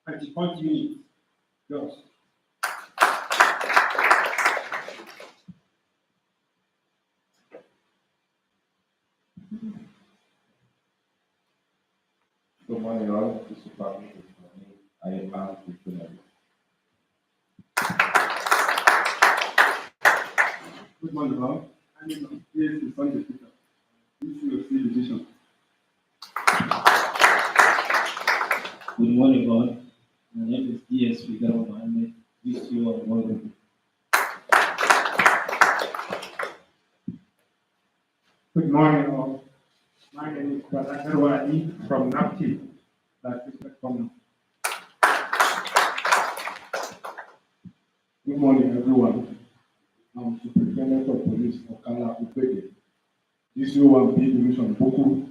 20 minutes. Yours. Good morning, all. This is Pablo. I am Christian. Good morning, all. I'm here to Sunday Peter. This is your free division. Good morning, all. My name is DSP Mohammed. This you are welcome. Good morning, all. My name is Brother Erwani from NAPTI. That is from. Good morning, everyone. I'm Superintendent of Police Okala Upede. This is one B Division Boku.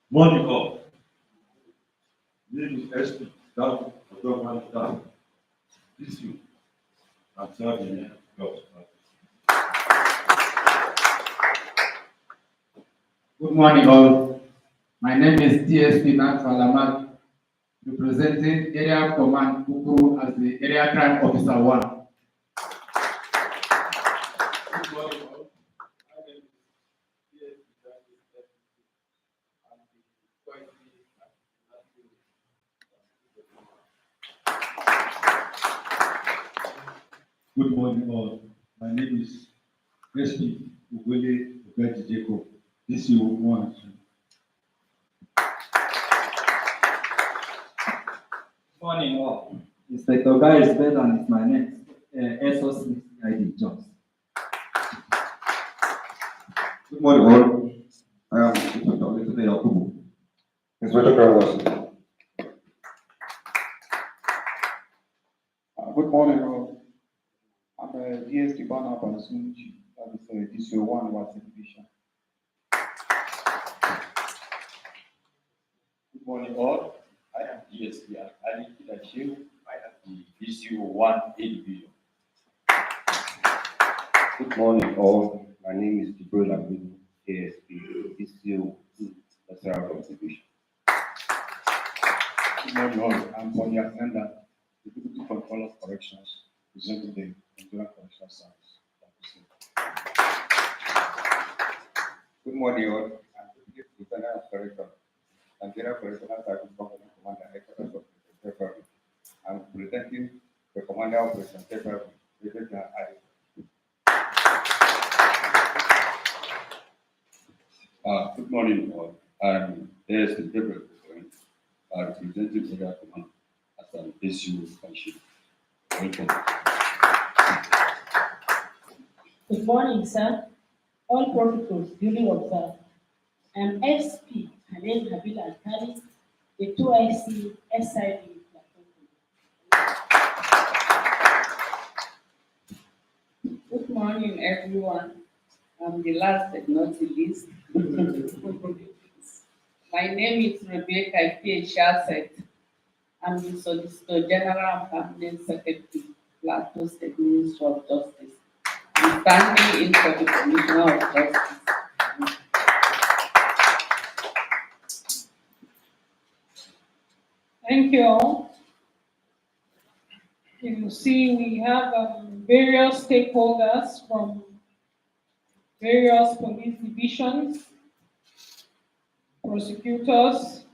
Morning, all. Name is SP, down for government down. This you. I'm serving God. Good morning, all. My name is DSP Nansalamak, representing Area Command Bukuru as the Area Crime Officer 1. Good morning, all. My name is DSP I'm the Good morning, all. My name is SP Ugwele Ugaji Jacob. This you want. Morning, all. Inspector Guy is better than is my name. SOC ID Jones. Good morning, all. I am Inspector Olitune Yakubu. Inspector Karawas. Good morning, all. I'm DSD Barnabas Munchi, that is DCO1 was division. Good morning, all. I am DSP Ali Kidachew. I have the DCO1 A division. Good morning, all. My name is Jibril Abdul, ASP, DCO, Nasarawa Division. Good morning, all. I'm Bonnie Alexander, the Deputy Controller of Corrections, presenting the Nigerian Correctional Service. Good morning, all. I'm Deputy Lieutenant of Correction, Nigeria Correctional Service Company Commander, Headquarters of February. I'm presenting the Commander of Operation February, Major General Ali. Good morning, all. I'm ASP Gabriel, representing Area Command as an SU function. Welcome. Good morning, sir. All protocols duly observed. I'm SP Helen Habib Alkali, the 2IC SID platform. Good morning, everyone. I'm the last but not the least. My name is Rebecca K. Shasset. I'm the Solicitor General and Permanent Secretary, Plateau State Ministry of Justice. I'm standing in for the Commissioner of Justice. Thank you all. You can see we have various stakeholders from various police divisions, prosecutors,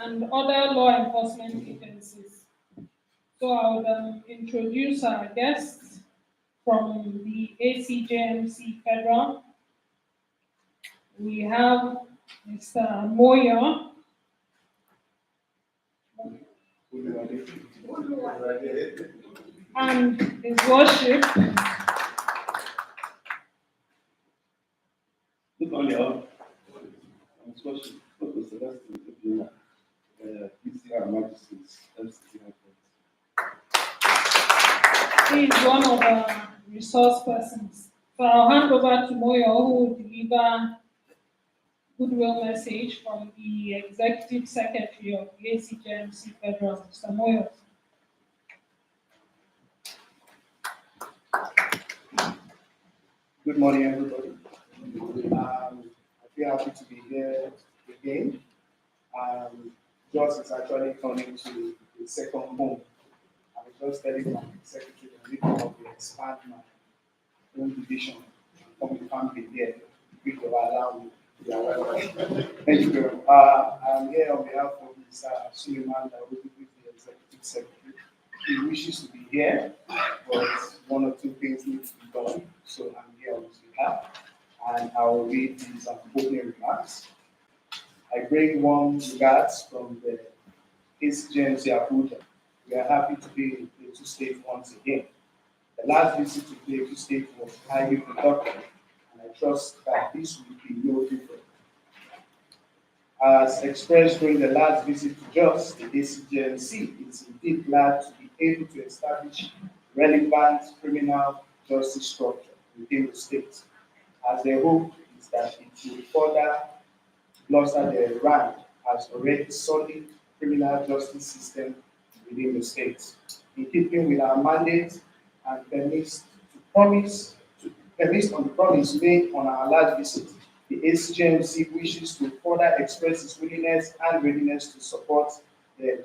and other law enforcement agencies. So I would introduce our guests from the ACJMC Federal. We have Mr. Moya. And His Worship. Good morning, all. His Worship, Dr. Celestine Obiora, PCR Magistrates, FCC He is one of our resource persons. So I'll hand over to Moyo, who will deliver goodwill message from the Executive Secretary of the ACJMC Federal, Mr. Moyo. Good morning, everybody. feel happy to be here again. Just is actually turning to the second home. I was just telling my secretary that we need to expand my own division from the family here. If you will allow me. Yeah, well, thank you very much. I'm here on behalf of Mr. Suleiman, who is the executive secretary. He wishes to be here, but one or two things need to be done. So I'm here on his behalf, and I will read his opening remarks. I bring warm regards from the ACJMC Abuja. We are happy to be in Plateau State once again. The last visit to Plateau State was highly productive, and I trust that this will be no different. As expressed during the last visit to Jos, the ACJMC is indeed glad to be able to establish relevant criminal justice structure within the state, as the hope is that it will further bolster the rank as already solid criminal justice system within the state. In keeping with our mandate and premise on the promise made on our last visit, the ACJMC wishes to further express its willingness and readiness to support the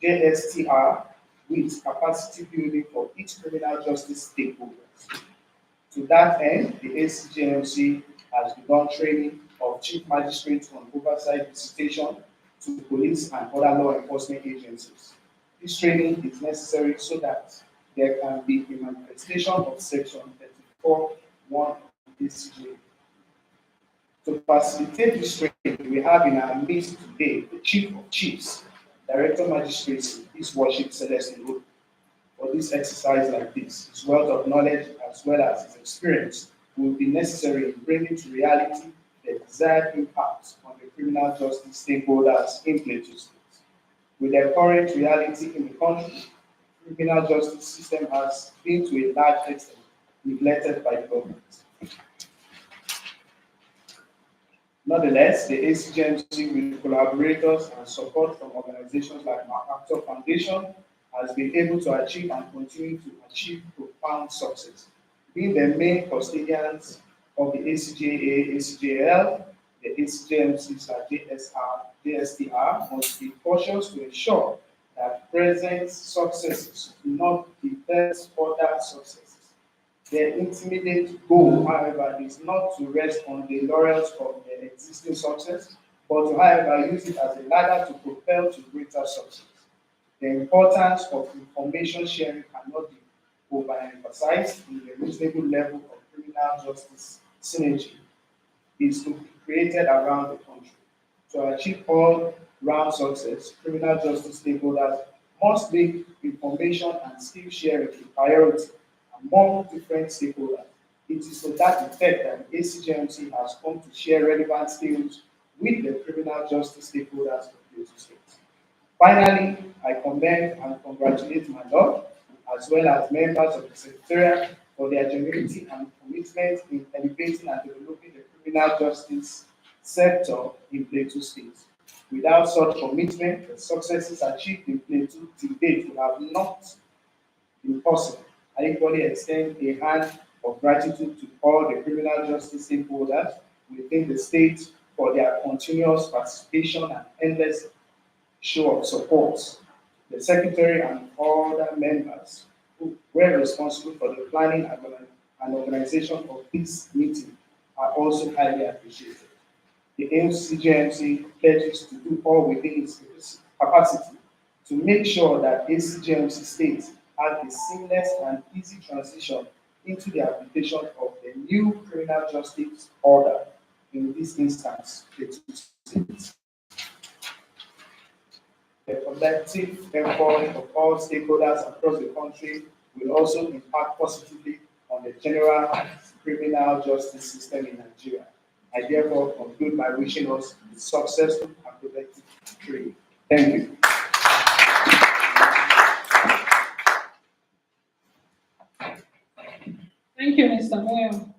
JSTR with capacity building for each criminal justice stakeholders. To that end, the ACJMC has begun training of chief magistrates on oversight visitation to police and other law enforcement agencies. This training is necessary so that there can be a manifestation of Section 34(1) of the ACJ. To facilitate this training, we have in our midst today the Chief of Chiefs, Director Magistracy, His Worship Celestine Road. For this exercise like this, his wealth of knowledge as well as his experience will be necessary in bringing to reality the desired impact on the criminal justice stakeholders in Plateau State. With the current reality in the country, the criminal justice system has been to a large extent neglected by the government. Nonetheless, the ACJMC, with collaborators and support from organizations like MacArthur Foundation, has been able to achieve and continue to achieve profound success. Being the main custodians of the ACJA, ACJL, the ACJMC/JSTR must be cautious to ensure that present successes do not deter further successes. Their intermediate goal, however, is not to rest on the laurels of their existing success, but to, however, use it as a ladder to propel to greater success. The importance of information sharing cannot be overemphasized in the reasonable level of criminal justice synergy is to be created around the country. To achieve all-round success, criminal justice stakeholders must make information and skill sharing a priority among different stakeholders. It is to that effect that the ACJMC has come to share relevant skills with the criminal justice stakeholders of Plateau State. Finally, I commend and congratulate my Lord, as well as members of the Secretariat, for their generosity and commitment in elevating and developing the criminal justice sector in Plateau State. Without such commitment, the successes achieved in Plateau to date would have not been possible. I equally extend a hand of gratitude to all the criminal justice stakeholders within the state for their continuous participation and endless show of support. The Secretary and other members who were responsible for the planning and organization of this meeting are also highly appreciated. The ACJMC pledges to do all within its capacity to make sure that ACJMC states have a seamless and easy transition into the application of the new criminal justice order, in this instance, Plateau State. The collective effort of all stakeholders across the country will also impact positively on the general criminal justice system in Nigeria. I therefore conclude by wishing us a successful and productive training. Thank you. Thank you, Mr. Moyo.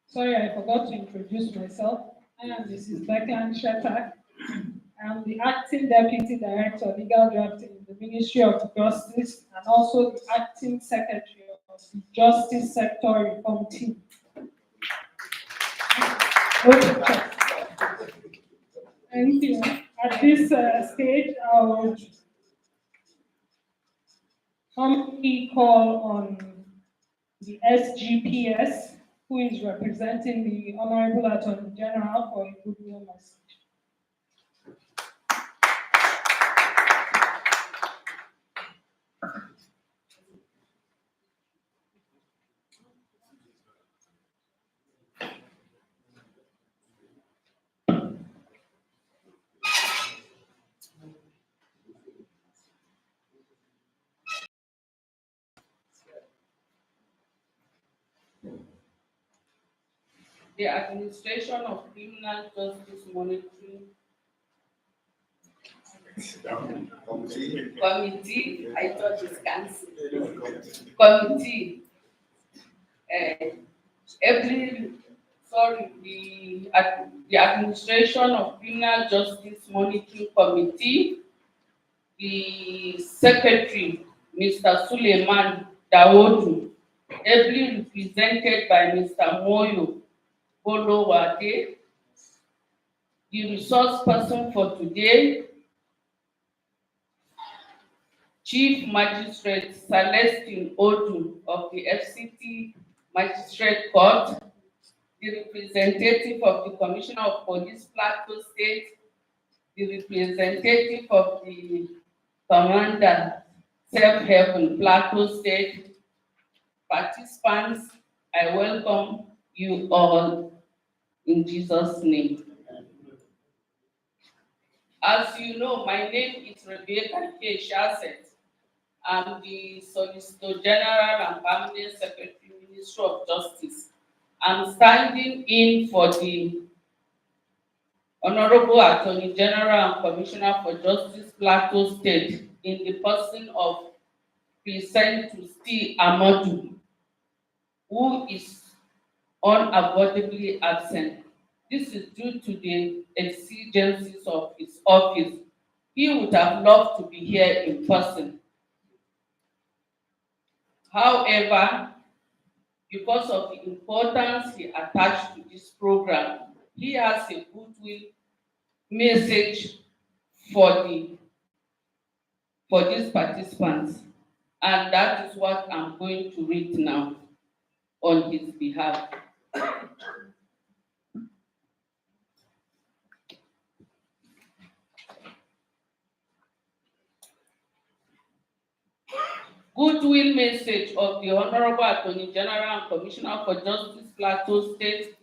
Sorry, I forgot to introduce myself. I am Mrs. Beckland Shetak. I am the Acting Deputy Director of Legal Drafting in the Ministry of Justice and also the Acting Secretary of the Justice Sector Reform Team. Okay. Thank you. At this stage, I would humbly call on the SGPS, who is representing the Honorable Attorney General, for a goodwill message. The Administration of Criminal Justice Monitoring Committee, I thought it's cancelled. Committee, the Administration of Criminal Justice Monitoring Committee, the Secretary, Mr. Suleiman Dawodu, ably represented by Mr. Moyo Bolowade, the resource person for today, Chief Magistrate Celestine Odu of the FCT Magistrate Court, the representative of the Commissioner of Police Plateau State, the representative of the Commander Safe Haven Plateau State, participants, I welcome you all in Jesus' name. As you know, my name is Rebecca K. Shasset. I'm the Solicitor General and Permanent Secretary, Ministry of Justice. I'm standing in for the Honorable Attorney General and Commissioner for Justice Plateau State in the person of Present Tusti Amadu, who is unavoidably absent. This is due to the exigencies of his office. He would have loved to be here in person. However, because of the importance he attached to this program, he has a goodwill message for these participants, and that is what I'm going to read now on his behalf. Goodwill message of the Honorable Attorney General and Commissioner for Justice Plateau State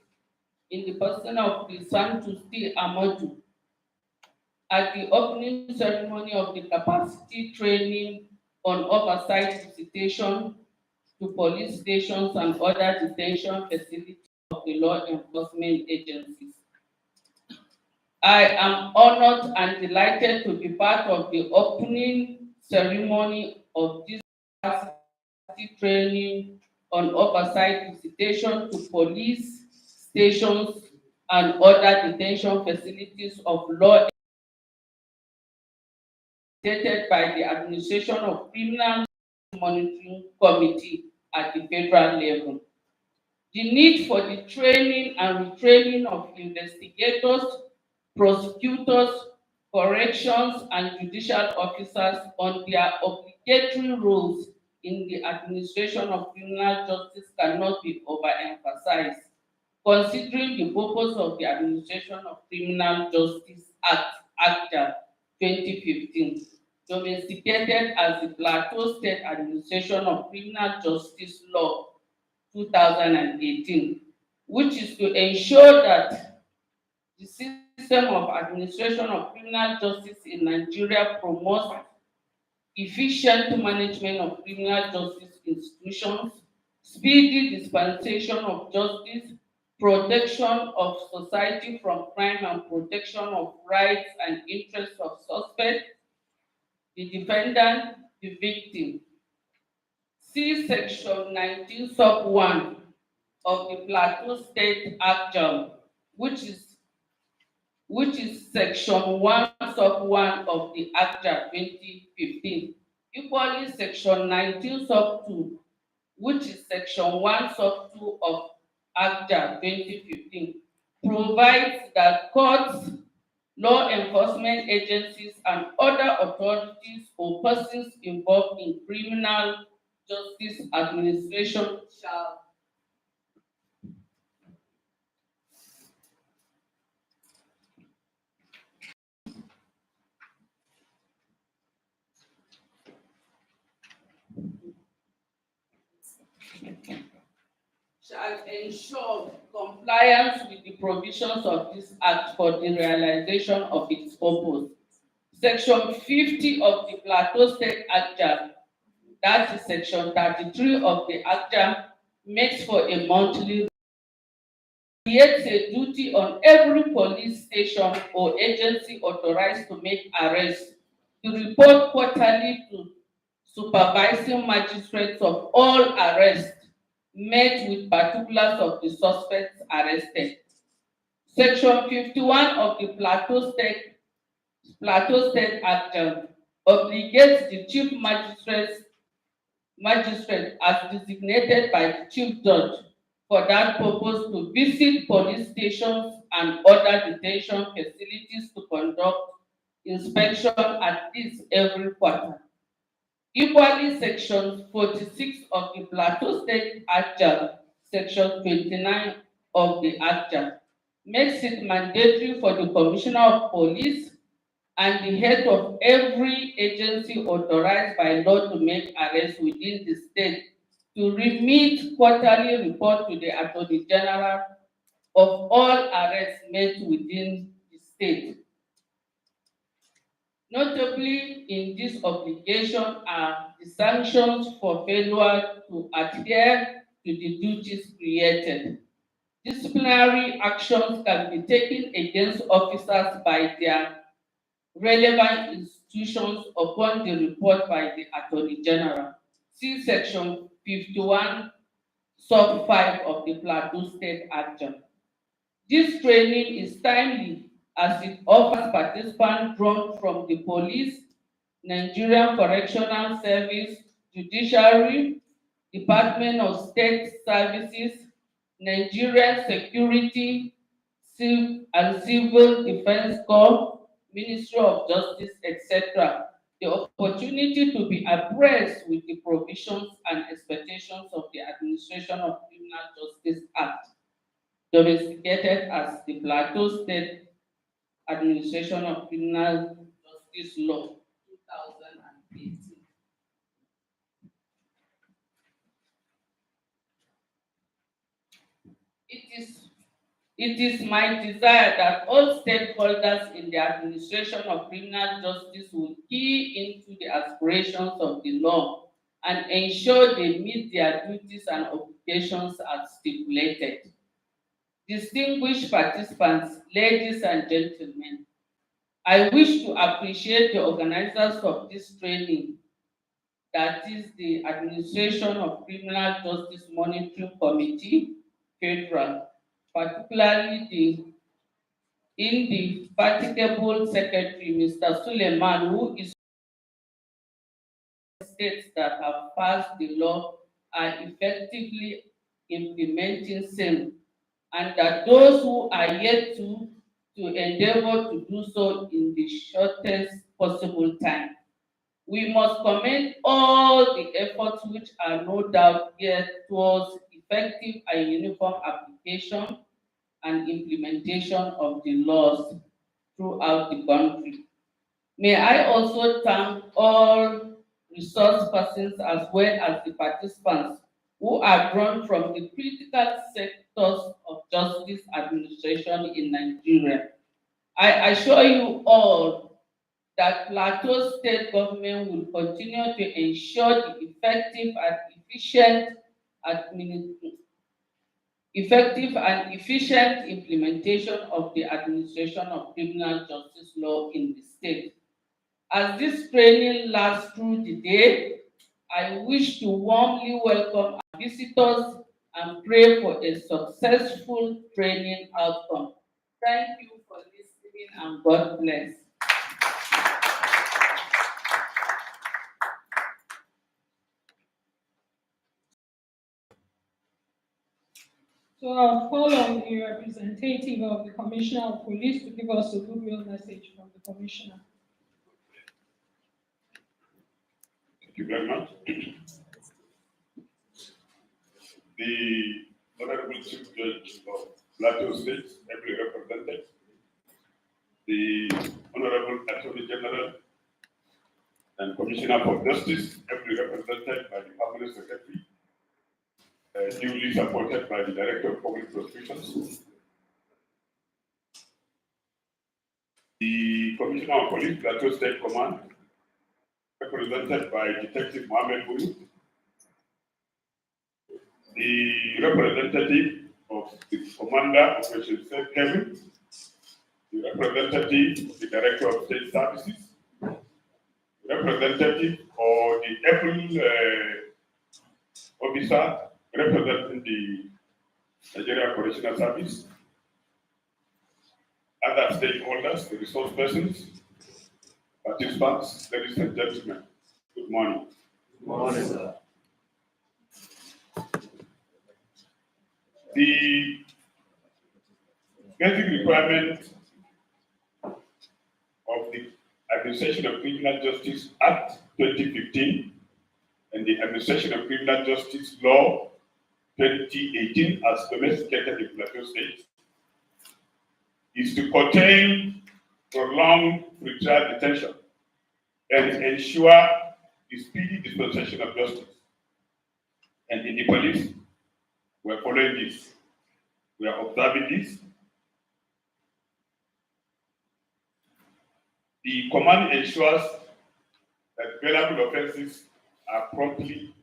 in the person of Present Tusti Amadu at the opening ceremony of the capacity training on oversight visitation to police stations and other detention facilities of the law enforcement agencies. I am honored and delighted to be part of the opening ceremony of this capacity training on oversight visitation to police stations and other detention facilities of law stated by the Administration of Criminal Monitoring Committee at the federal level. The need for the training and retraining of investigators, prosecutors, corrections, and judicial officers on their obligatory roles in the administration of criminal justice cannot be overemphasized, considering the purpose of the Administration of Criminal Justice Act, ACJA 2015, domesticated as the Plateau State Administration of Criminal Justice Law 2018, which is to ensure that the system of administration of criminal justice in Nigeria promotes efficient management of criminal justice institutions, speedy dispensation of justice, protection of society from crime, and protection of rights and interests of suspects, the defendant, the victim. See Section 19, Sub 1 of the Plateau State Act, which is Section 1, Sub 1 of the Act 2015. Equally, Section 19, Sub 2, which is Section 1, Sub 2 of Act 2015, provides that courts, law enforcement agencies, and other authorities or persons involved in criminal justice administration shall ensure compliance with the provisions of this act for the realization of its purpose. Section 50 of the Plateau State Act, that is Section 33 of the Act, makes for a monthly, creates a duty on every police station or agency authorized to make arrests to report quarterly to supervising magistrates of all arrests made with particulars of the suspects arrested. Section 51 of the Plateau State Act obligates the chief magistrate as designated by the chief judge for that purpose to visit police stations and other detention facilities to conduct inspection at least every quarter. Equally, Section 46 of the Plateau State Act, Section 29 of the Act, makes it mandatory for the Commissioner of Police and the head of every agency authorized by law to make arrests within the state to remit quarterly report to the Attorney General of all arrests made within the state. Notably, in this obligation are the sanctions for failure to adhere to the duties created. Disciplinary actions can be taken against officers by their relevant institutions upon the report by the Attorney General. See Section 51, Sub 5 of the Plateau State Act. This training is timely as it offers participants drawn from the police, Nigerian Correctional Service, Judiciary, Department of State Services, Nigerian Security and Civil Defense Corps, Ministry of Justice, etc., the opportunity to be abreast with the provisions and expectations of the Administration of Criminal Justice Act, domesticated as the Plateau State Administration of Criminal Justice Law, 2018. It is my desire that all stakeholders in the administration of criminal justice will key into the aspirations of the law and ensure they meet their duties and obligations as stipulated. Distinguished participants, ladies and gentlemen, I wish to appreciate the organizers of this training, that is the Administration of Criminal Justice Monitoring Committee, Federal, particularly the indefatigable Secretary, Mr. Suleiman, who is states that have passed the law are effectively implementing same, and that those who are yet to endeavor to do so in the shortest possible time. We must commend all the efforts which are no doubt geared towards effective and uniform application and implementation of the laws throughout the country. May I also thank all resource persons as well as the participants who are drawn from the critical sectors of justice administration in Nigeria. I assure you all that Plateau State government will continue to ensure the effective and efficient implementation of the administration of criminal justice law in the state. As this training lasts through the day, I wish to warmly welcome our visitors and pray for a successful training outcome. Thank you for listening and God bless. So I'll call on the representative representative of the Commissioner of Police to give us a goodwill message from the Commissioner. Thank you very much. The Honorable Chief Judge of Plateau State, ably represented, the Honorable Attorney General and Commissioner for Justice, ably represented by the Permanent Secretary, duly supported by the Director of Public Prosecutions, the Commissioner of Police, Plateau State Command, represented by Detective Mohammed Buru, the representative of the Commander Operation Safe Haven, the representative of the Director of State Services, the representative or the able officer representing the Nigeria Correctional Service, other stakeholders, the resource persons, participants, ladies and gentlemen, good morning. Good morning, sir. The basic requirement of the Administration of Criminal Justice Act 2015 and the Administration of Criminal Justice Law 2018 as domesticated in Plateau State is to curtail prolonged pretrial detention and ensure the speedy dispensation of justice. And in the police, we are following this. We are observing this. The command ensures that bailable offenses are promptly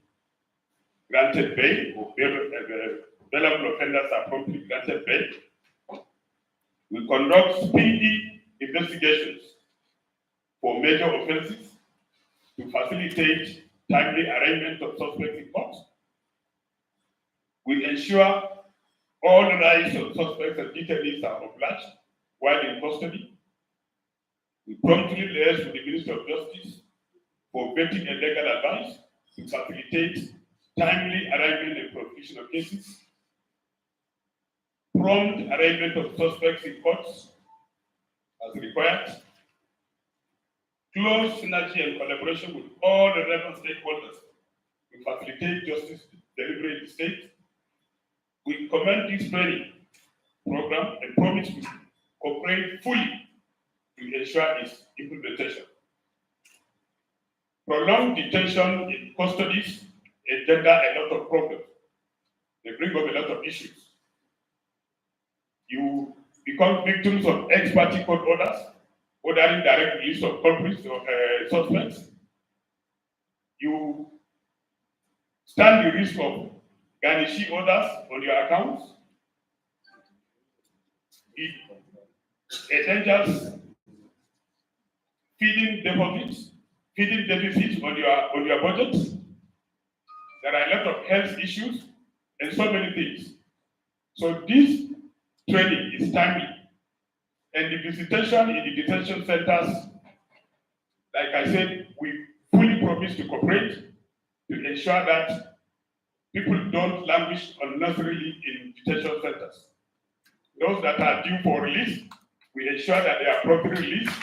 granted bail, or bailable offenders are promptly granted bail. We conduct speedy investigations for major offenses to facilitate timely arraignment of suspects in court. We ensure all rights of suspects and detainees are obliged while in custody. We promptly liaise with the Ministry of Justice for vetting and legal advice to facilitate timely arraignment and prosecution of cases, prompt arraignment of suspects in courts as required, close synergy and collaboration with all the relevant stakeholders to facilitate justice delivery in the state. We commend this training program and promise to cooperate fully to ensure its implementation. Prolonged detention in custodies engender a lot of problems. They bring up a lot of issues. You become victims of ex-parte court orders, ordering direct release of culprits or suspects. You stand the risk of garnishing orders on your accounts. It endangers feeding deficits on your budget. There are a lot of health issues and so many things. So this training is timely. And the visitation in the detention centers, like I said, we fully promise to cooperate to ensure that people don't languish unnecessarily in detention centers. Those that are due for release, we ensure that they are properly released.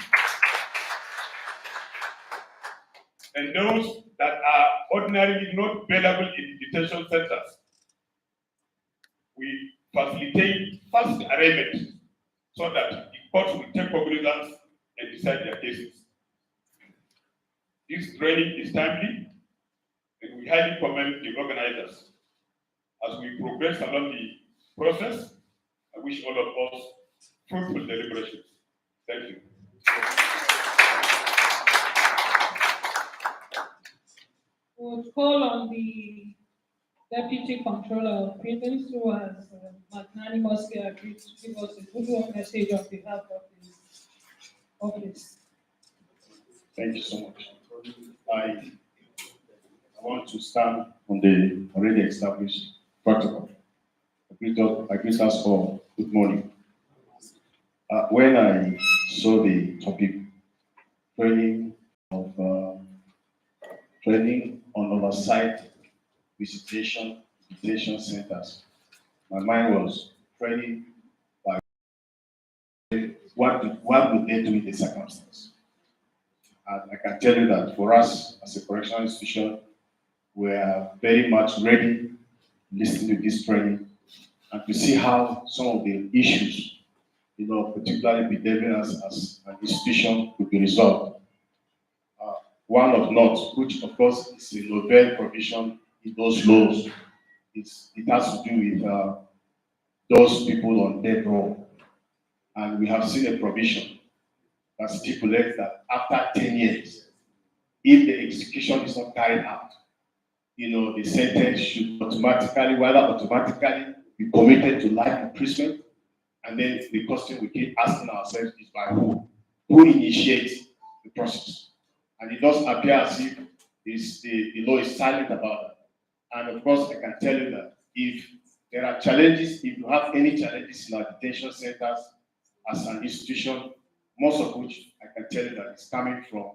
And those that are ordinarily not bailable in the detention centers, we facilitate fast arraignment so that the court will take cognizance and decide their cases. This training is timely, and we highly commend the organizers. As we progress along the process, I wish all of us fruitful deliberations. Thank you. We'll call on the Deputy Controller of Prisons, who has magnanimously agreed to give us a goodwill message on behalf of his office. Thank you so much. I want to stand on the already established protocol. I greet us all. Good morning. When I saw the topic, training on oversight visitation detention centers, my mind was training what would they do in the circumstance? And I can tell you that for us as a correctional institution, we are very much ready to listen to this training and to see how some of the issues, particularly behaving as an institution, could be resolved. One of note, which of course is a novel provision in those laws, it has to do with those people on death row. And we have seen a provision that stipulates that after 10 years, if the execution is not carried out, the sentence should automatically be committed to life imprisonment. And then the question we keep asking ourselves is by who? Who initiates the process? And it does appear as if the law is silent about that. And of course, I can tell you that if there are challenges, if you have any challenges in our detention centers as an institution, most of which I can tell you that it's coming from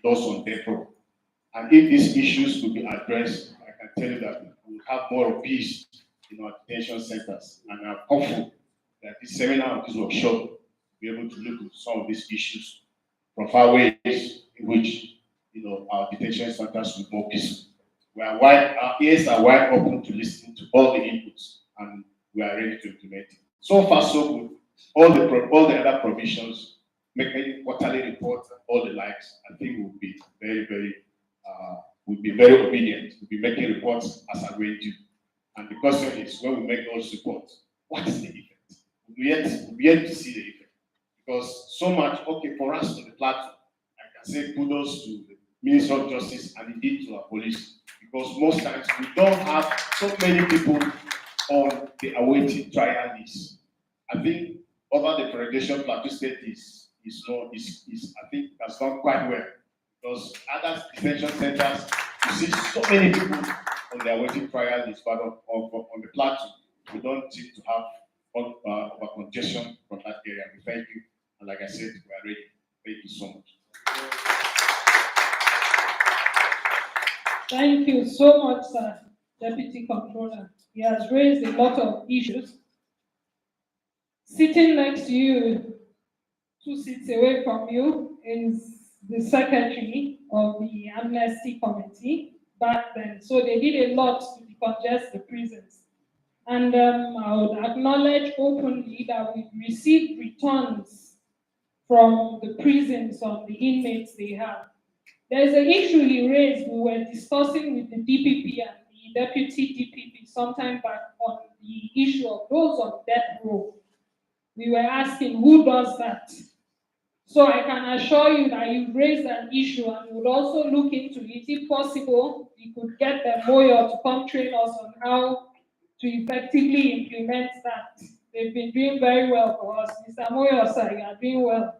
those on death row. And if these issues will be addressed, I can tell you that we will have more peace in our detention centers. And I'm hopeful that this seminar, this workshop, will be able to look at some of these issues from far ways in which our detention centers will be more peaceful. Our ears are wide open to listen to all the inputs, and we are ready to implement it. So far, so good. All the other provisions, making quarterly reports, and all the likes, I think will be very obedient. We'll be making reports as and when due. And the question is, when we make those reports, what is the effect? We'll be able to see the effect. Because so much, for us on the platform, I can say kudos to the Minister of Justice and indeed to our police. Because most times we don't have so many people on the awaiting trial list. I think over the Federation Plateau State I think has done quite well. Because other detention centers, you see so many people on the awaiting trial list, but on the plateau, we don't seem to have over congestion from that area. We thank you. And like I said, we are ready. Thank you so much. Thank you so much, sir, Deputy Controller. He has raised a lot of issues. Sitting next to you, 2 seats away from you, is the Secretary of the Amnesty Committee back then. So they did a lot to decongest the prisons. And I would acknowledge openly that we've received returns from the prisons on the inmates they have. There's an issue he raised. We were discussing with the DPP and the Deputy DPP sometime back on the issue of those on death row. We were asking who does that. So I can assure you that you've raised an issue and we would also look into it. If possible, we could get the Moyo to come train us on how to effectively implement that. They've been doing very well for us. Mr. Moyo, sir, you are doing well.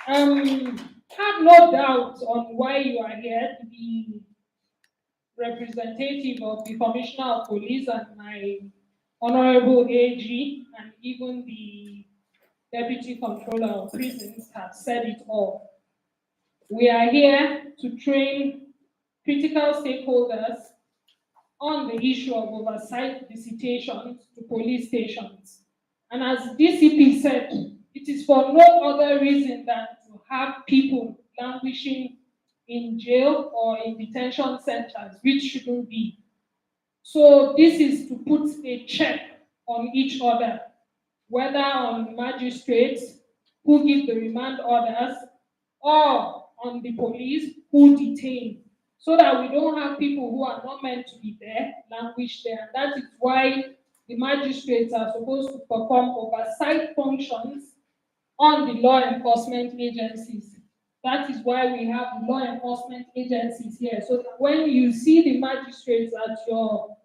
Have no doubt on why you are here to be representative of the Commissioner of Police and my Honorable AG and even the Deputy Controller of Prisons have said it all. We are here to train critical stakeholders on the issue of oversight visitations to police stations. And as DCP said, it is for no other reason than to have people languishing in jail or in detention centers, which shouldn't be. So this is to put a check on each other, whether on magistrates who give the remand orders or on the police who detain, so that we don't have people who are not meant to be there languish there. And that is why the magistrates are supposed to perform oversight functions on the law enforcement agencies. That is why we have law enforcement agencies here. So that when you see the magistrates at your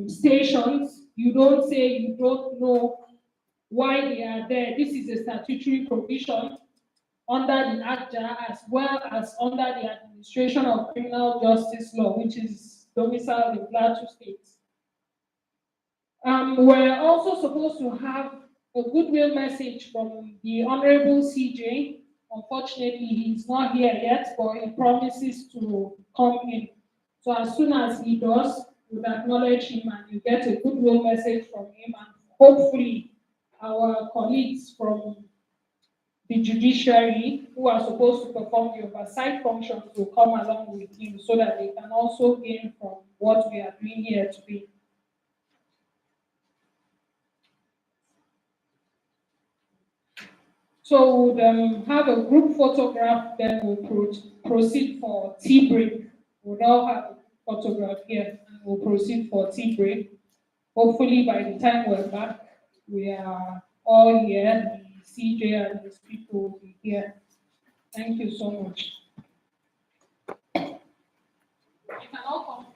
stations, you don't say you don't know why they are there. This is a statutory provision under the ACJA as well as under the Administration of Criminal Justice Law, which is domiciled in Plateau State. We're also supposed to have a goodwill message from the Honorable CJ. Unfortunately, he's not here yet, but he promises to come in. So as soon as he does, would acknowledge him and you get a goodwill message from him, and hopefully our colleagues from the judiciary who are supposed to perform the oversight functions will come along with him so that they can also gain from what we are doing here today. So we'll have a group photograph, then we'll proceed for tea break. We'll now have a photograph here and we'll proceed for tea break. Hopefully by the time we're back, we are all here, the CJ and his people will be here. Thank you so much. You can all come.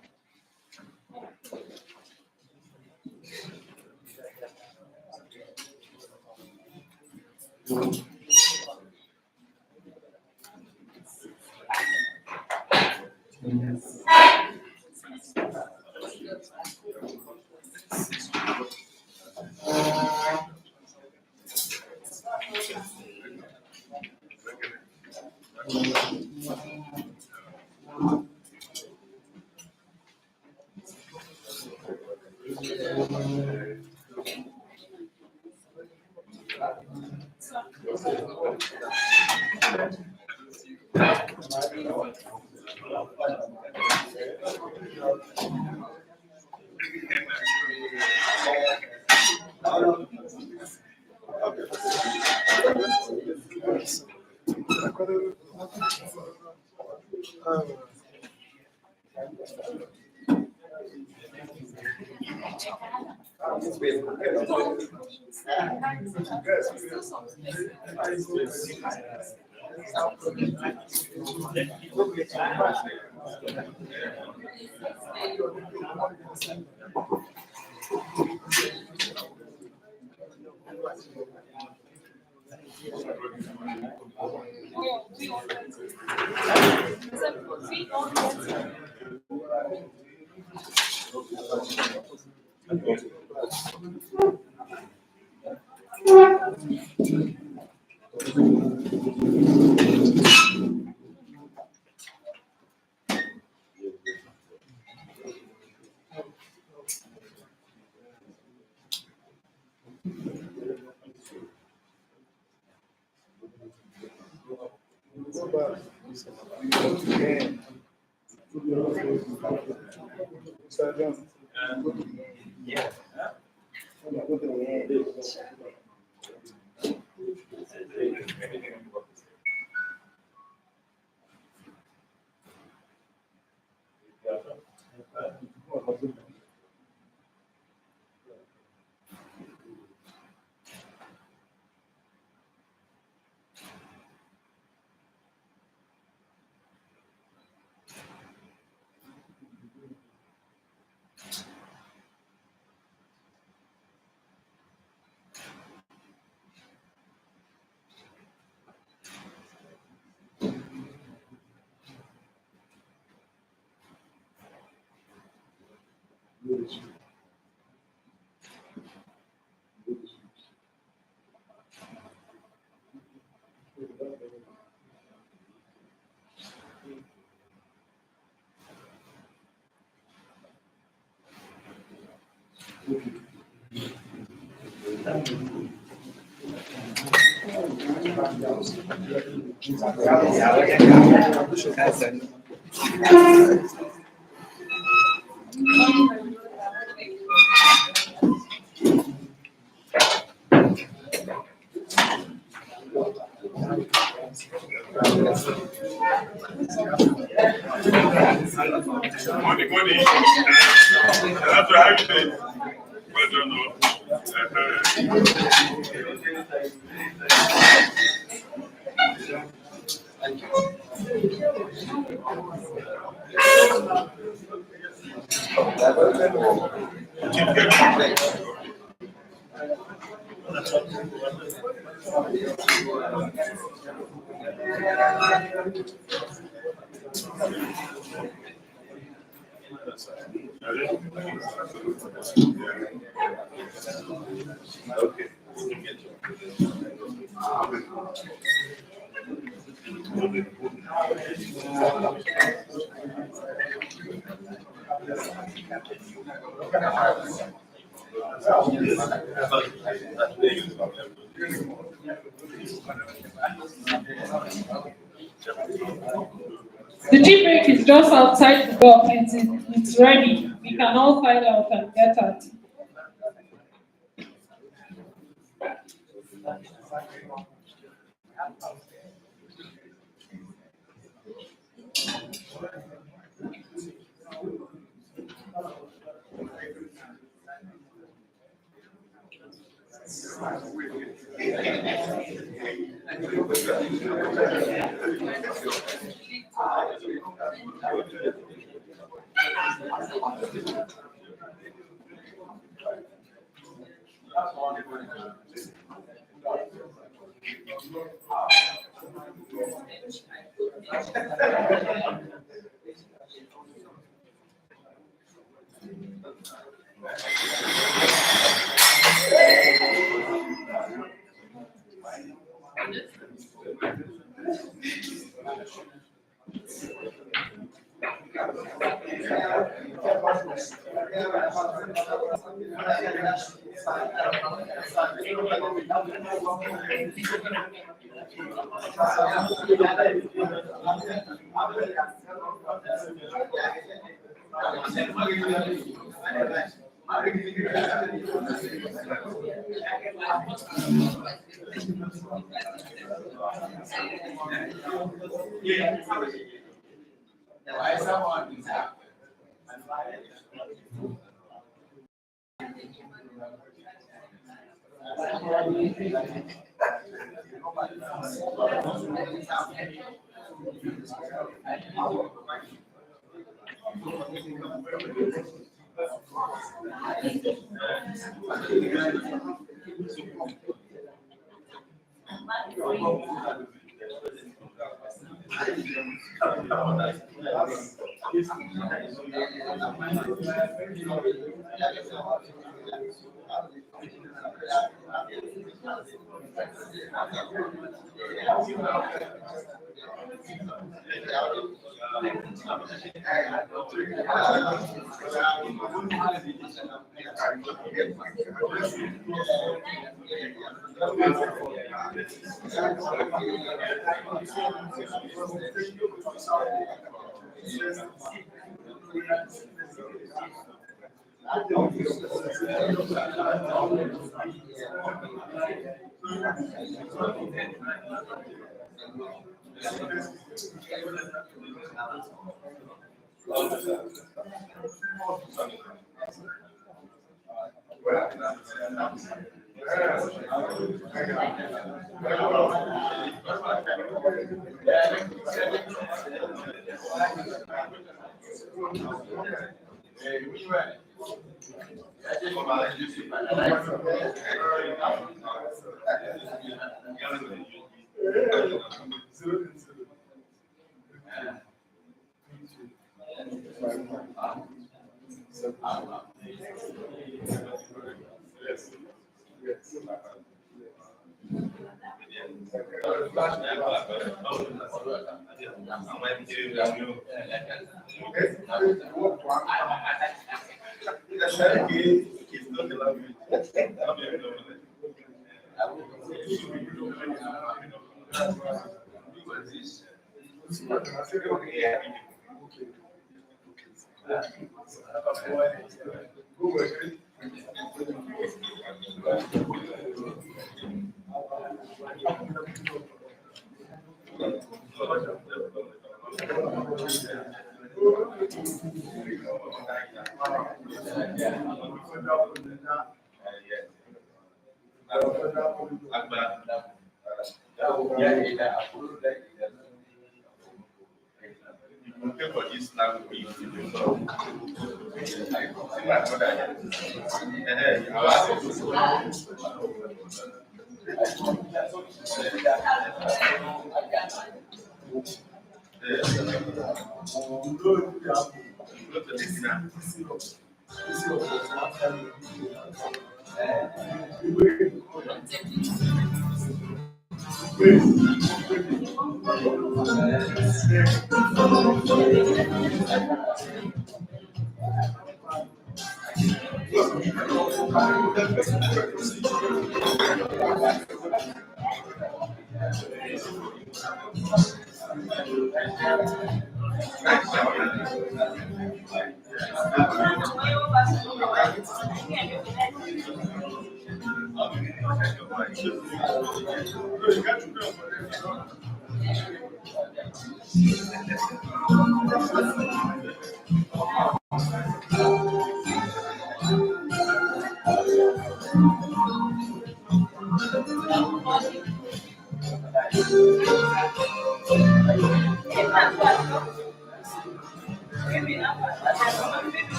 Money. That's what I say. Well done, Lord. Okay. The tea break is just outside the door. It's ready. We can all file out and get out.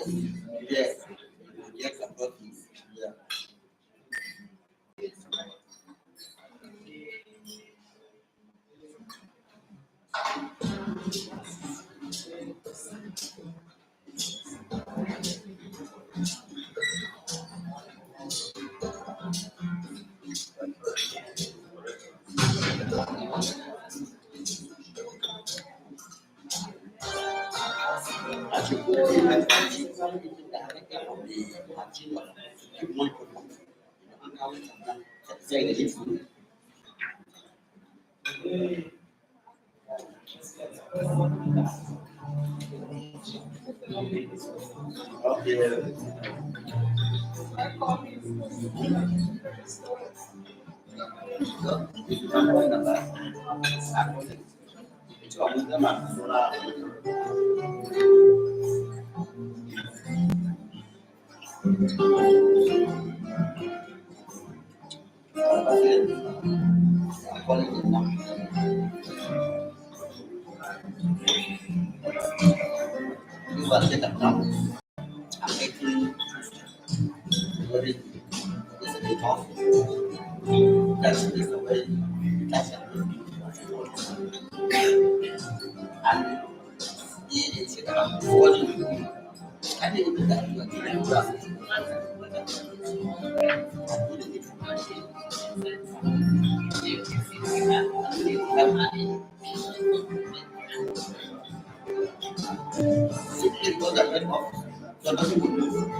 Yes. Yes, I've got this. Yeah. I should put it in my directly from the margin of 1%. Say the issue. Okay. You are set up now. I'm making very tough. That's the way that's it. And it's what you can you do that? You are giving trust. Simply go that way off. So nothing will move.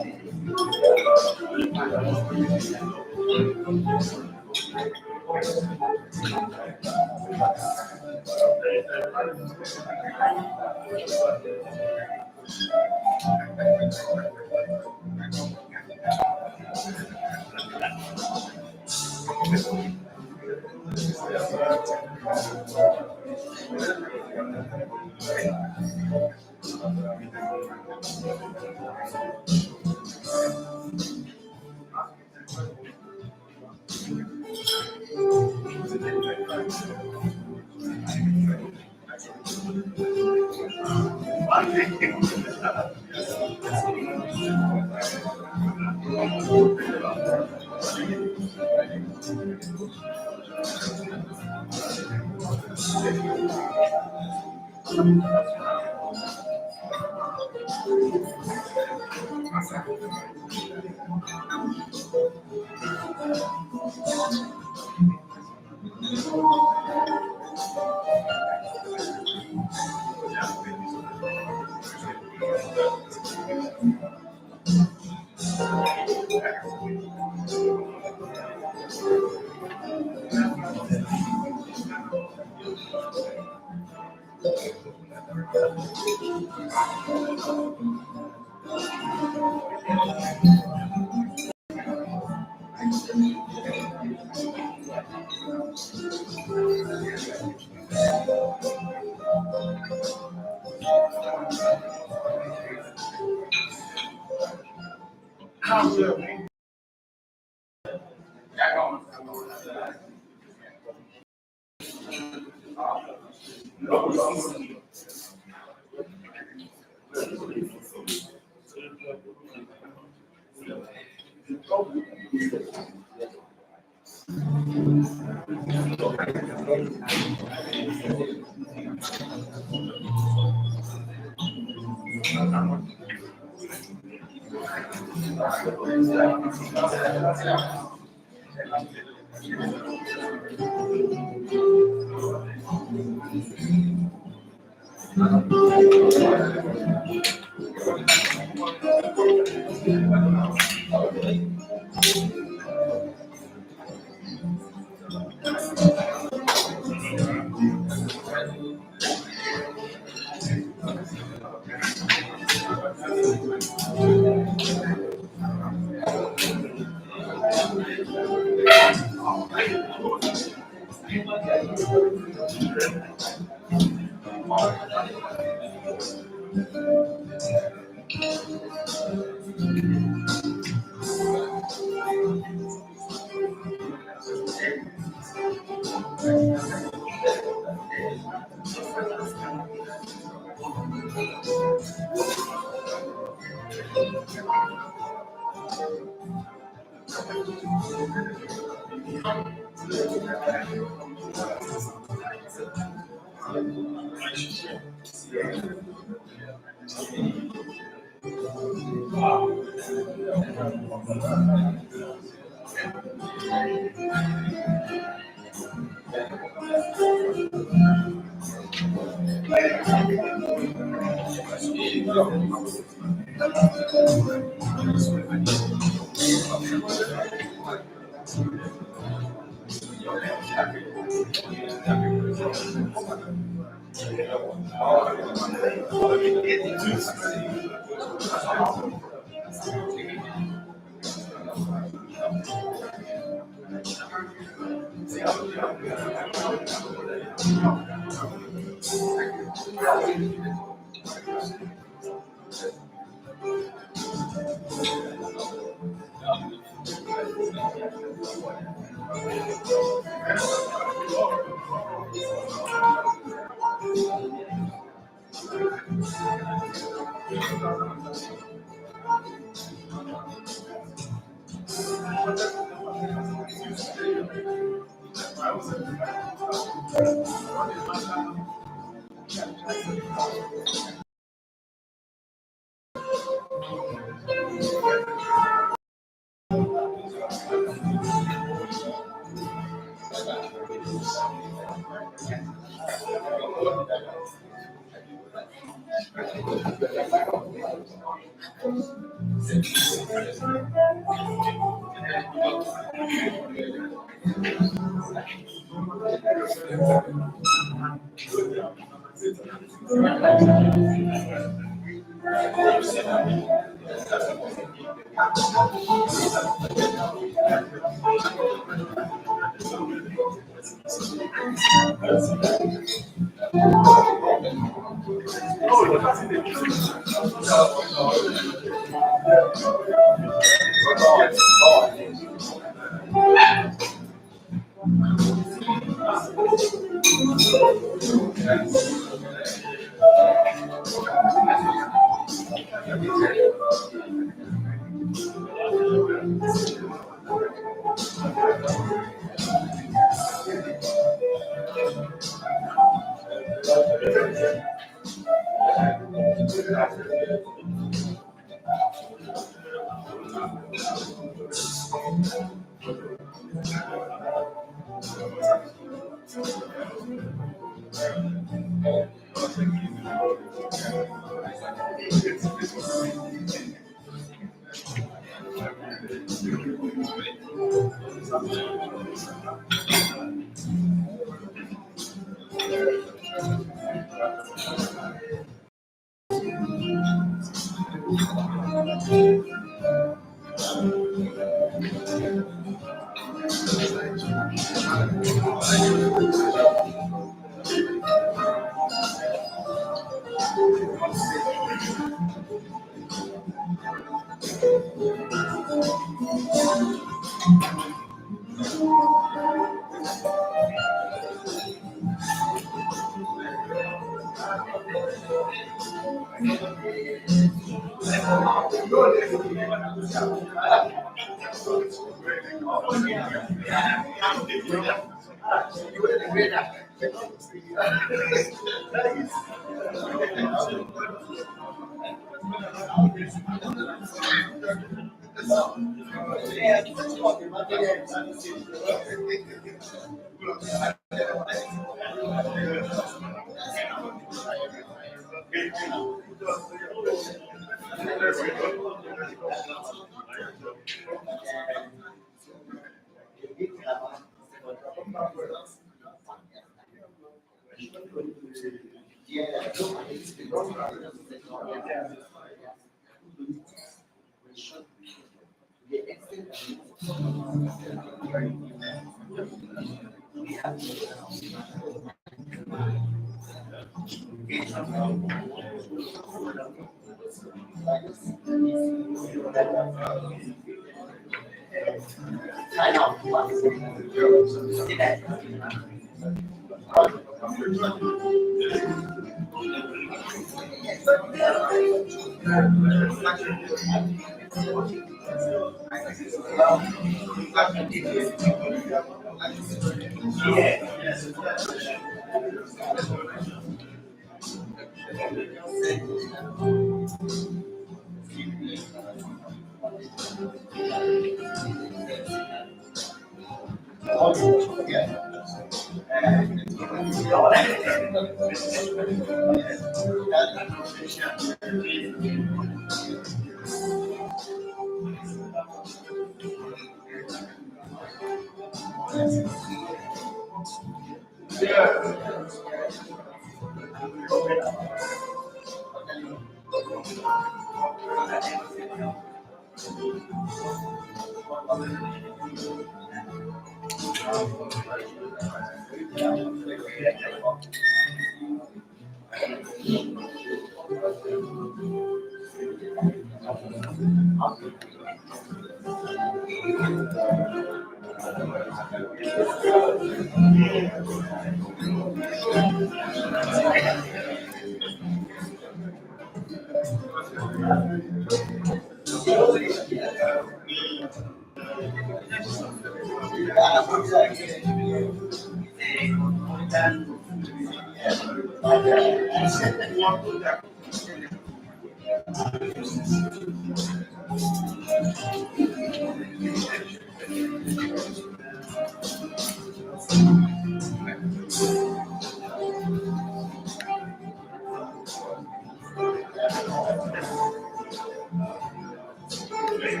Okay,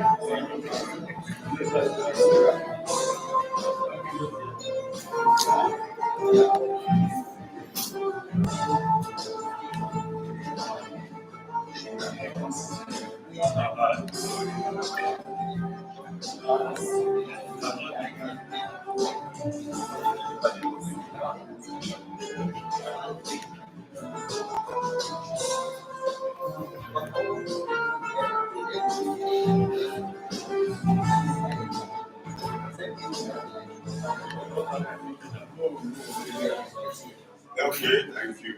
thank you.